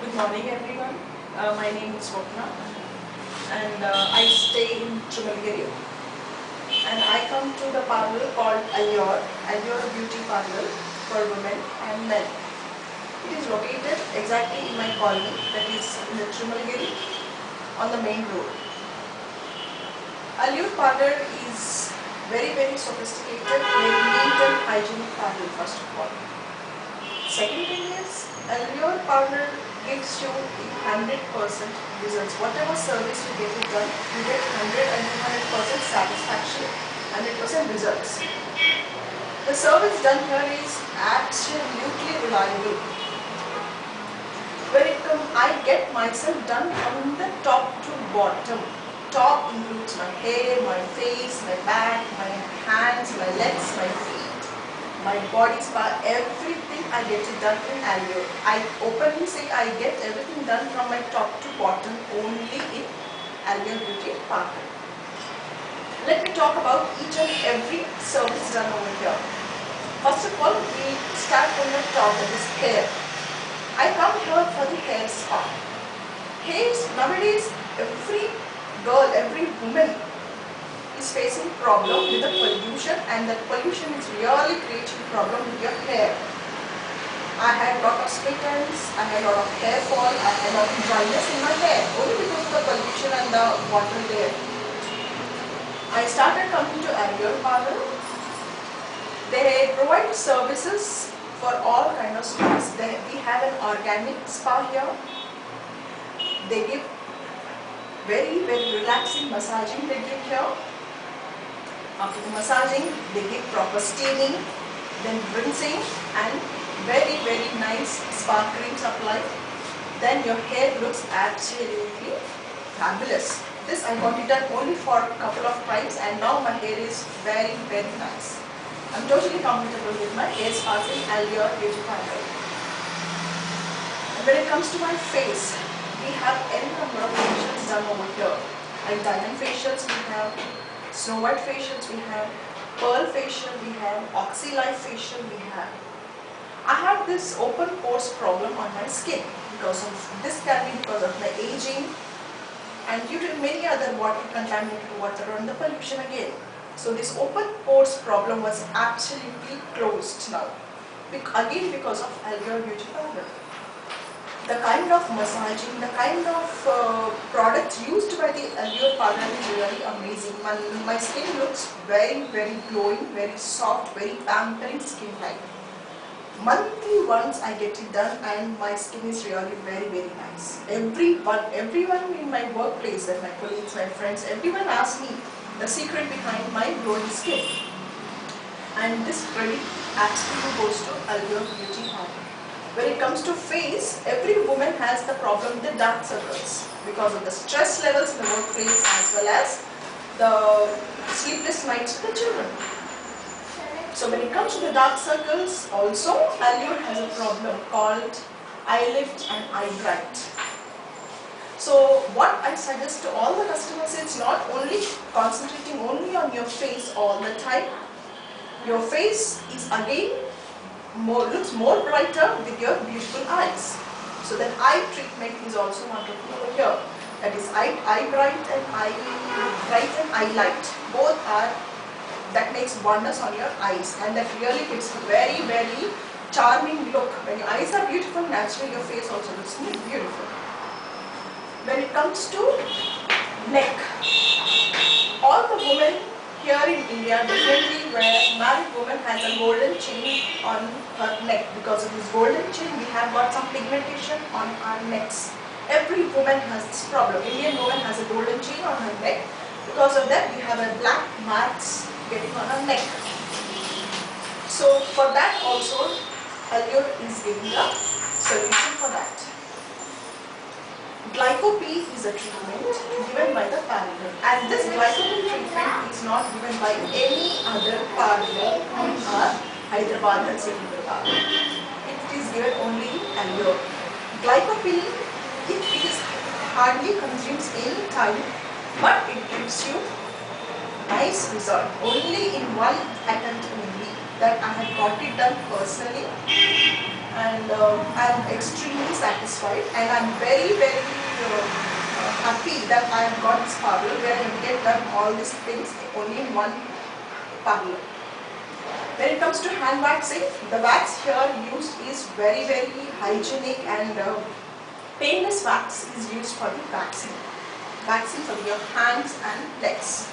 Good morning everyone. My name is Swapna and I stay in Trimalgiri and I come to the parlor called Allure Beauty Parlor for women and men. It is located exactly in my colony, that is in the Trimalgiri on the main road. Allure Parlor is very sophisticated, very neat and hygienic parlor first of all. Second thing is, Allure Partner gives you 100% results. Whatever service you get it done, you get 100 and 200% satisfaction, 100% results. The service done here is absolutely reliable. When it comes, I get myself done from the top to bottom. Top includes my hair, my face, my back, my hands, my legs, my feet, my body spa, everything I get it done in Allure. I openly say I get everything done from my top to bottom only in Allure Beauty Parlor. Let me talk about each and every service done over here. First of all, we start from the top, that is hair. I come here for the hair spa. Hairs, nowadays, every girl, every woman is facing problem with the pollution, and that pollution is really creating problem with your hair. I had lot of split ends, I had lot of hair fall, I had lot of dryness in my hair only because of the pollution and the water there. I started coming to Allure Parlor. They provide services for all kind of spas. We have an organic spa here. They give very relaxing massaging they give here. After the massaging, they give proper steaming, then rinsing and very nice spa creams applied. Then your hair looks absolutely fabulous. This I got it done only for a couple of times and now my hair is very nice. I'm totally comfortable with my hair spas in Allure Beauty Parlor. And when it comes to my face, we have n number of facials done over here. Like diamond facials we have, Snow White facials we have, Pearl facial we have, Oxy Life facial we have. I have this open pores problem on my skin because of this, can be because of my aging and due to many other water, contaminated water and the pollution again. So this open pores problem was absolutely closed now, again because of Allure Beauty Parlor. The kind of massaging, the kind of products used by the Allure Parlor is really amazing. My skin looks very glowing, very soft, very pampering skin type. Monthly once I get it done and my skin is really very nice. Everyone in my workplace, and my colleagues, my friends, everyone asks me the secret behind my glowing skin. And this credit absolutely goes to Allure Beauty Parlor. When it comes to face, every woman has the problem with the dark circles because of the stress levels in the workplace as well as the sleepless nights with the children. So when it comes to the dark circles, also Allure has a problem called eye lift and eye bright. So what I suggest to all the customers is not only concentrating only on your face all the time. Your face is again looks more brighter with your beautiful eyes. So that eye treatment is also wonderful over here. That is eye bright and eye light. Both are, that makes wonders on your eyes and that really gives a very charming look. When your eyes are beautiful, naturally your face also looks beautiful. When it comes to neck, all the women here in India definitely where married woman has a golden chain on her neck. Because of this golden chain, we have got some pigmentation on our necks. Every woman has this problem. Indian woman has a golden chain on her neck. Because of that, we have a black marks getting on her neck. So for that also, Allure is giving a solution for that. Glycopene is a treatment given by the parlor, and this glycopene treatment is not given by any other parlor in our Hyderabad and Secunderabad. It is given only in Allure. Glycopene, it is hardly consumes any time, but it gives you nice result. Only in one attempt only that I have got it done personally. and I'm extremely satisfied, and I'm very happy that I have got this parlor where I can get done all these things only in one parlor. When it comes to hand waxing, the wax here used is very hygienic, and painless wax is used for the waxing for your hands and legs.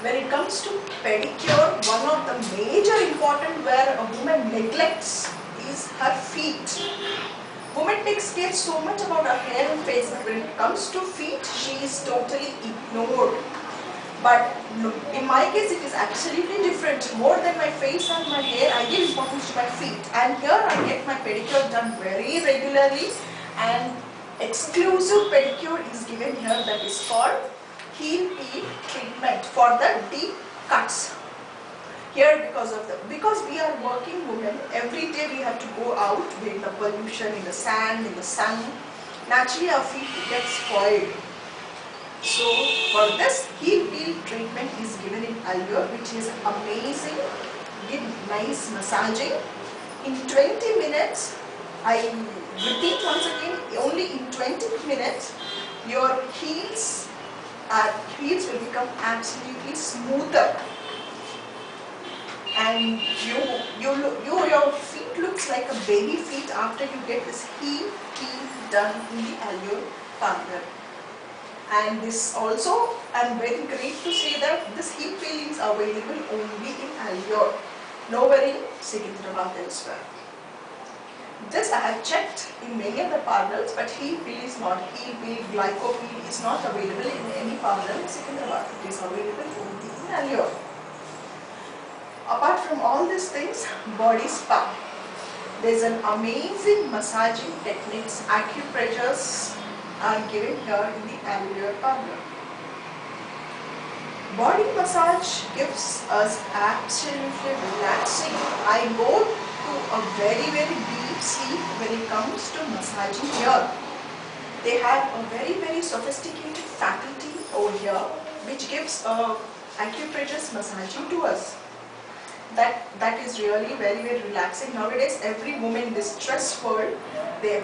When it comes to pedicure, one of the major important where a woman neglects is her feet. Woman takes care so much about her hair and face, but when it comes to feet, she is totally ignored. But in my case, it is absolutely different. More than my face and my hair, I give importance to my feet. And here I get my pedicure done very regularly, and exclusive pedicure is given here, that is called heel peel treatment for the deep cuts. Here because we are working women, every day we have to go out with the pollution, in the sand, in the sun. Naturally our feet get spoiled. So for this, heel peel treatment is given in Allure, which is amazing. Give nice massaging. In 20 minutes, I repeat once again, only in 20 minutes, your heels will become absolutely smoother, and your feet looks like a baby feet after you get this heel peel done in the Allure parlor. And this also, I am very great to say that this heel peel is available only in Allure, nowhere in Secunderabad elsewhere. This I have checked in many other parlors, but heel peel is not. Heel peel, glyco peel is not available in any parlor in Secunderabad. It is available only in Allure. Apart from all these things, body spa. There is an amazing massaging techniques, acupressures are given here in the Allure parlor. Body massage gives us absolutely relaxing. I go to a very deep sleep when it comes to massaging here. They have a very sophisticated faculty over here which gives acupressure massaging to us. That is really very relaxing. Nowadays every woman in this stress world,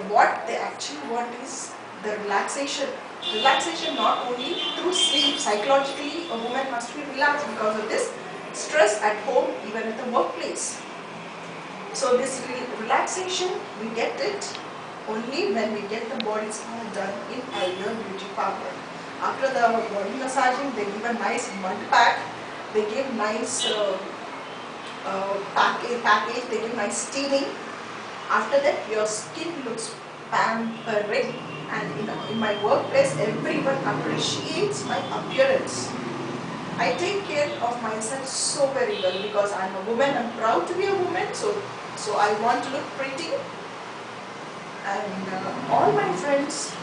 what they actually want is the relaxation. Relaxation not only through sleep, psychologically a woman has to be relaxed because of this stress at home, even at the workplace. So this relaxation, we get it only when we get the body spa done in Allure Beauty Parlor. After the body massaging, they give a nice mud pack, they give nice package, they give nice steaming. After that, your skin looks pampering, and in my workplace, everyone appreciates my appearance. I take care of myself so very well because I am a woman. I am proud to be a woman, so I want to look pretty. And all my friends,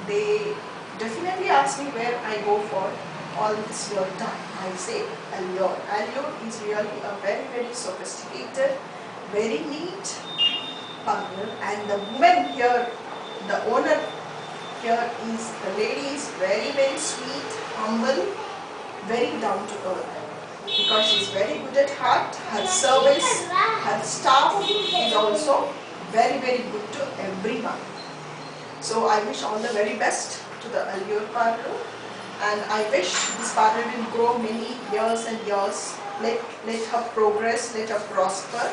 they definitely ask me where I go for all this work done. I say Allure. Allure is really a very sophisticated, very neat parlor, and the woman here, the owner here is, the lady is very sweet, humble, very down to earth, because she is very good at heart. Her service, her staff is also very good to everyone. So I wish all the very best to the Allure parlor, and I wish this parlor will grow many years and years. Let her progress, let her prosper.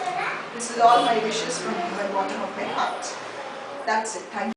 This is all my wishes from the bottom of my heart. That's it. Thank you.